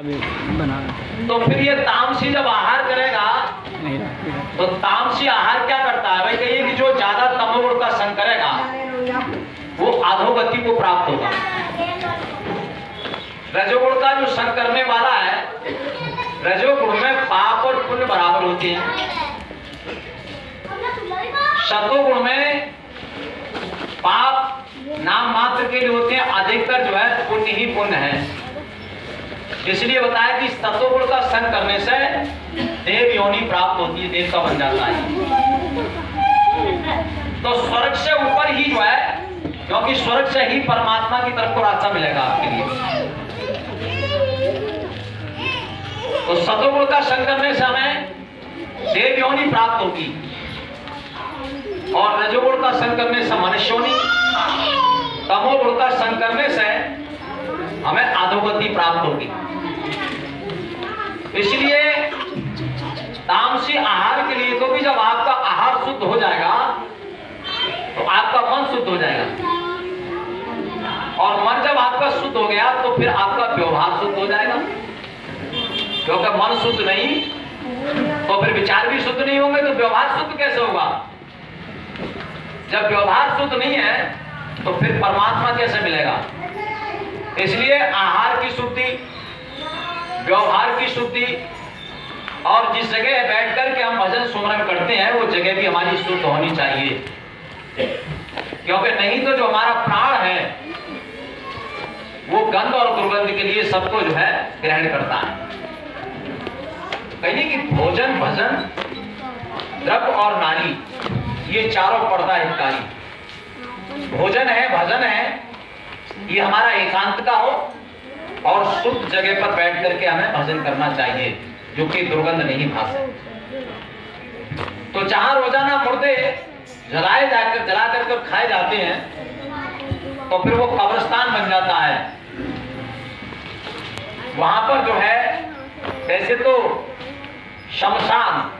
अभी बना। तो फिर ये तामसी जब आहार करेगा तो तामसी आहार क्या करता है भाई? कहिए कि जो ज्यादा तमोगुण का संग करेगा वो अधोगति को प्राप्त होगा। रजोगुण का जो संग करने वाला है, रजोगुण में पाप और पुण्य बराबर होते हैं। सतोगुण में पाप नाम मात्र के लिए होते हैं, अधिकतर जो है पुण्य ही पुण्य है। इसलिए बताया कि सतोगुण का संग करने से देव योनि प्राप्त होती है, देवता बन जाता है। तो स्वर्ग से ऊपर ही जो है, क्योंकि स्वर्ग से ही परमात्मा की तरफ को रास्ता मिलेगा आपके लिए। तो सतोगुण का संग करने से हमें देव योनि प्राप्त होगी और रजोगुण का संग करने से मनुष्य योनि, तमोगुण का संग करने से हमें अधोगति प्राप्त होगी। इसलिए तामसी आहार के लिए तो भी जब आपका आहार शुद्ध हो जाएगा तो आपका मन शुद्ध हो जाएगा, और मन जब आपका शुद्ध हो गया तो फिर आपका व्यवहार शुद्ध हो जाएगा। क्योंकि मन शुद्ध नहीं तो फिर विचार भी शुद्ध नहीं होंगे, तो व्यवहार शुद्ध कैसे होगा? जब व्यवहार शुद्ध नहीं है तो फिर परमात्मा कैसे मिलेगा? इसलिए आहार की शुद्धि, व्यवहार की शुद्धि, और जिस जगह बैठकर के हम भजन सुमरन करते हैं वो जगह भी हमारी शुद्ध होनी चाहिए। क्योंकि नहीं तो जो हमारा प्राण है वो गंध और दुर्गंध के लिए सबको जो है ग्रहण करता है। कहिए कि भोजन, भजन, द्रव्य और नारी, ये चारों पर्दा हितकारी। भोजन है, भजन है, ये हमारा एकांत का हो और शुद्ध जगह पर बैठ करके हमें भजन करना चाहिए जो कि दुर्गंध नहीं भासे। तो जहां रोजाना मुर्दे जला करके खाए जाते हैं तो फिर वो कब्रिस्तान बन जाता है। वहां पर जो है, वैसे तो शमशान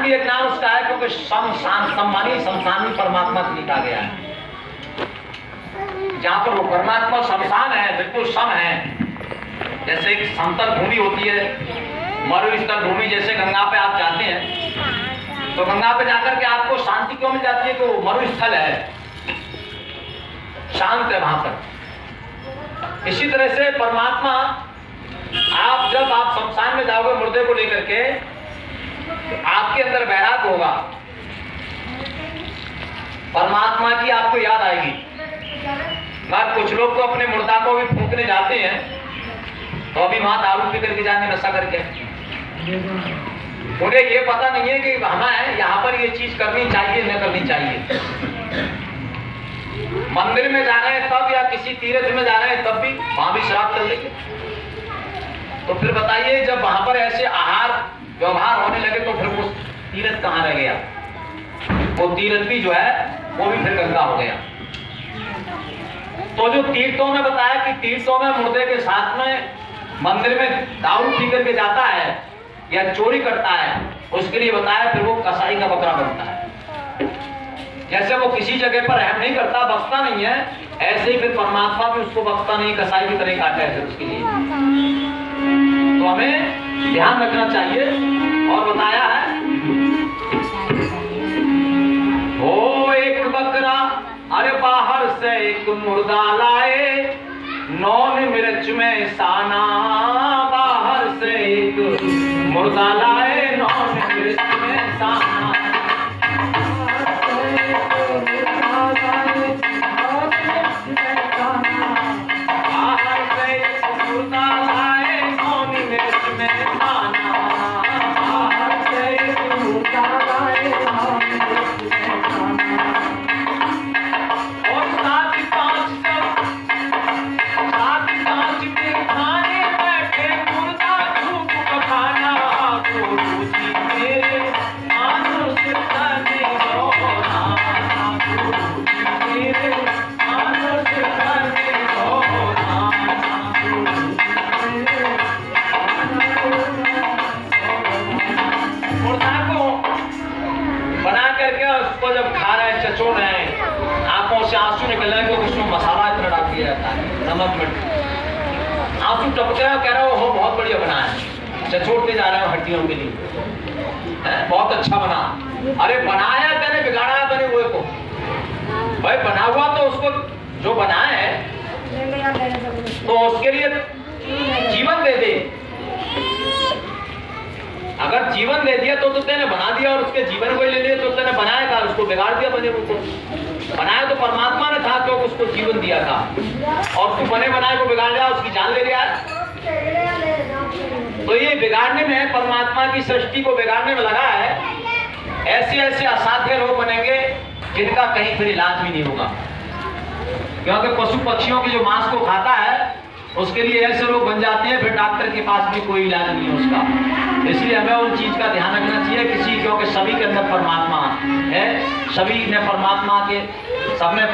भी एक नाम उसका है, क्योंकि शमशान सम्मानी शमशान भी परमात्मा से लिखा गया है। जहां पर वो परमात्मा शमशान है, बिल्कुल सम है। जैसे एक समतल भूमि होती है, मरुस्थल भूमि, जैसे गंगा पे आप जाते हैं तो गंगा पे जाकर के आपको शांति क्यों मिल जाती है? कि वो मरुस्थल है, शांत है वहां पर। इसी तरह से परमात्मा, आप जब आप शमशान में जाओगे मुर्दे को लेकर के, तो आपके अंदर वैराग होगा, परमात्मा की आपको याद आएगी। मगर कुछ लोग तो अपने मुर्दा को भी फूंकने जाते हैं तो अभी वहां दारू पी करके जाएंगे, नशा करके। उन्हें ये पता नहीं है कि हमें यहाँ पर ये चीज करनी चाहिए न करनी चाहिए। मंदिर में जा रहे हैं तब, या किसी तीर्थ में जा रहे हैं तब भी वहां भी शराब चल रही है। तो फिर बताइए, जब वहां पर ऐसे आहार व्यवहार होने लगे तो फिर वो तीर्थ कहाँ रह गया? वो तीर्थ भी जो है वो भी फिर गंगा हो गया। तो जो तीर्थों में बताया कि तीर्थों में मुर्दे के साथ में मंदिर में दारू पी करके जाता है या चोरी करता है, उसके लिए बताया फिर वो कसाई का बकरा बनता है। जैसे वो किसी जगह पर रहम नहीं करता, बख्शता नहीं है, ऐसे ही फिर परमात्मा भी उसको बख्शता नहीं, कसाई की तरह काटा है उसके लिए। तो हमें ध्यान रखना चाहिए। और बताया है, ओ एक बकरा अरे बाहर से एक मुर्दा लाए, नौन मिर्च में साना, बाहर से एक मुर्दा लाए, नौन मिर्च में साना। टपके रहे हो, कह रहे हो बहुत बढ़िया बना है, चचोड़ते जा रहे हो हड्डियों के लिए, बहुत अच्छा बना। अरे बनाया मैंने, बिगाड़ा बने हुए को। भाई बना हुआ तो उसको जो बना है तो उसके लिए जीवन दे दे। अगर जीवन दे दिया तो तेने बना दिया, और उसके जीवन को ले लिया तो तेने बनाया था, उसको बिगाड़ दिया बने हुए को। बनाया तो परमात्मा ने था, क्योंकि उसको जीवन दिया था, और तू बने बनाए को बिगाड़ दिया, उसकी जान ले लिया। तो ये बिगाड़ने में, परमात्मा की सृष्टि को बिगाड़ने में लगा है। ऐसे ऐसे असाध्य रोग बनेंगे जिनका कहीं फिर इलाज भी नहीं होगा, क्योंकि पशु पक्षियों के जो मांस को खाता है उसके लिए ऐसे रोग बन जाते हैं, फिर डॉक्टर के पास भी कोई इलाज नहीं है उसका। इसलिए हमें उन चीज का ध्यान रखना चाहिए किसी, क्योंकि सभी के अंदर परमात्मा है, सभी ने परमात्मा के, सब में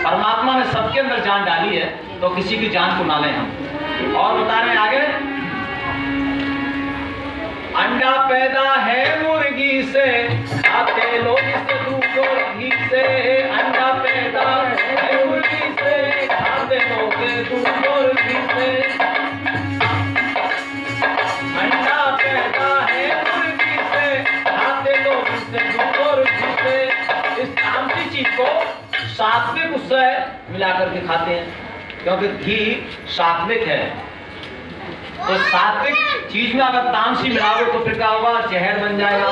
परमात्मा ने सबके अंदर जान डाली है, तो किसी की जान को ना लें हम। और बता रहे हैं आगे, अंडा पैदा है मुर्गी से, खाते लोग इसे दूध और घी से। अंडा पैदा है मुर्गी से, खाते लोग दूध और घी से। अंडा पैदा है मुर्गी से, खाते लोग इसे दूध और घी से। इस तामसी चीज को सात्विक उससे मिलाकर के खाते हैं, क्योंकि घी सात्विक है। तो सात्विक चीज में अगर तामसी मिलाओगे तो फिर क्या होगा, जहर बन जाएगा,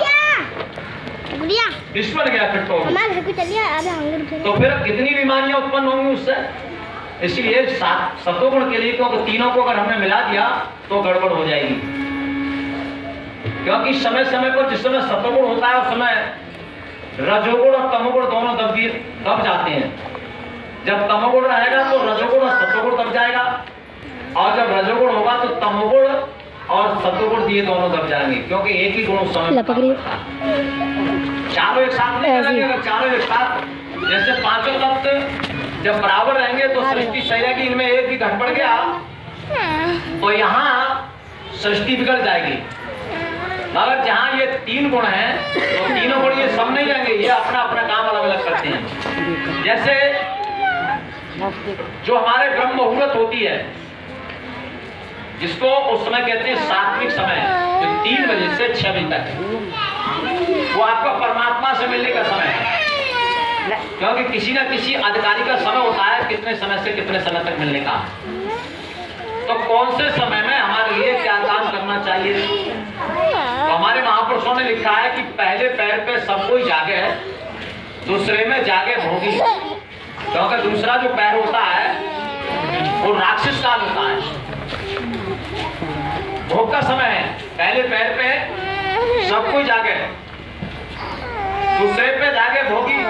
विष बन गया फिर तो फिर कितनी बीमारियां उत्पन्न होंगी उससे। इसलिए सत्वगुण के लिए, क्योंकि तीनों को अगर हमने मिला दिया तो गड़बड़ हो जाएगी। क्योंकि समय समय पर जिस समय सत्वगुण होता है उस समय रजोगुण और तमोगुण दोनों दब जाते हैं। जब तमोगुण रहेगा तो रजोगुण और सत्वगुण दब जाएगा, और जब रजोगुण होगा तो तमोगुण और सत्वगुण दिए दोनों दब जाएंगे, क्योंकि एक ही गुण उस समय चारों एक साथ नहीं रहेंगे। अगर चारों एक साथ, जैसे पांचों तत्व जब बराबर रहेंगे तो सृष्टि सही रहेगी। इनमें एक भी घट बढ़ गया तो यहाँ सृष्टि बिगड़ जाएगी। मगर जहाँ ये तीन गुण हैं तो तीनों गुण ये सब नहीं रहेंगे, ये अपना अपना काम अलग अलग करते हैं। जैसे जो हमारे ब्रह्म मुहूर्त होती है, जिसको उस समय कहते हैं सात्विक समय, जो 3 बजे से 6 बजे तक है, वो आपका परमात्मा से मिलने का समय है। क्योंकि किसी न किसी अधिकारी का समय होता है कितने समय से कितने समय तक मिलने का। तो कौन से समय में हमारे लिए क्या काम करना चाहिए, तो हमारे महापुरुषों ने लिखा है कि पहले पैर पे सब कोई जागे, दूसरे में जागे भोगी। क्योंकि दूसरा जो पैर होता है वो राक्षस काल होता है, भोग का समय है। पहले पैर पे सब कोई जागे, दूसरे पे जागे भोगी,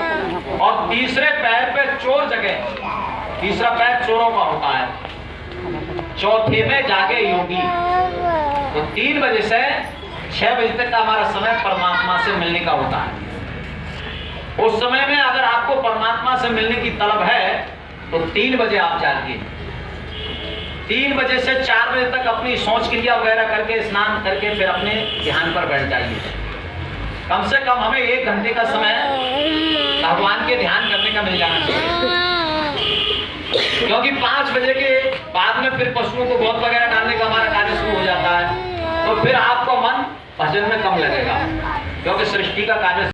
और तीसरे पैर पे चोर जगे। तीसरा पैर चोरों का होता है, चौथे में जागे योगी। तो 3 बजे से 6 बजे तक का हमारा समय परमात्मा से मिलने का होता है। उस समय में अगर आपको परमात्मा से मिलने की तलब है तो 3 बजे आप जागिए। 3 बजे से 4 बजे तक अपनी सोच क्रिया वगैरह करके, स्नान करके फिर अपने ध्यान पर बैठ जाइए। कम से कम हमें 1 घंटे का समय भगवान के ध्यान करने का मिल जाना चाहिए। क्योंकि 5 बजे के बाद में फिर पशुओं को गोद वगैरह डालने का हमारा कार्य शुरू हो जाता है, तो फिर आपका मन भजन में कम लगेगा, क्योंकि सृष्टि का कार्य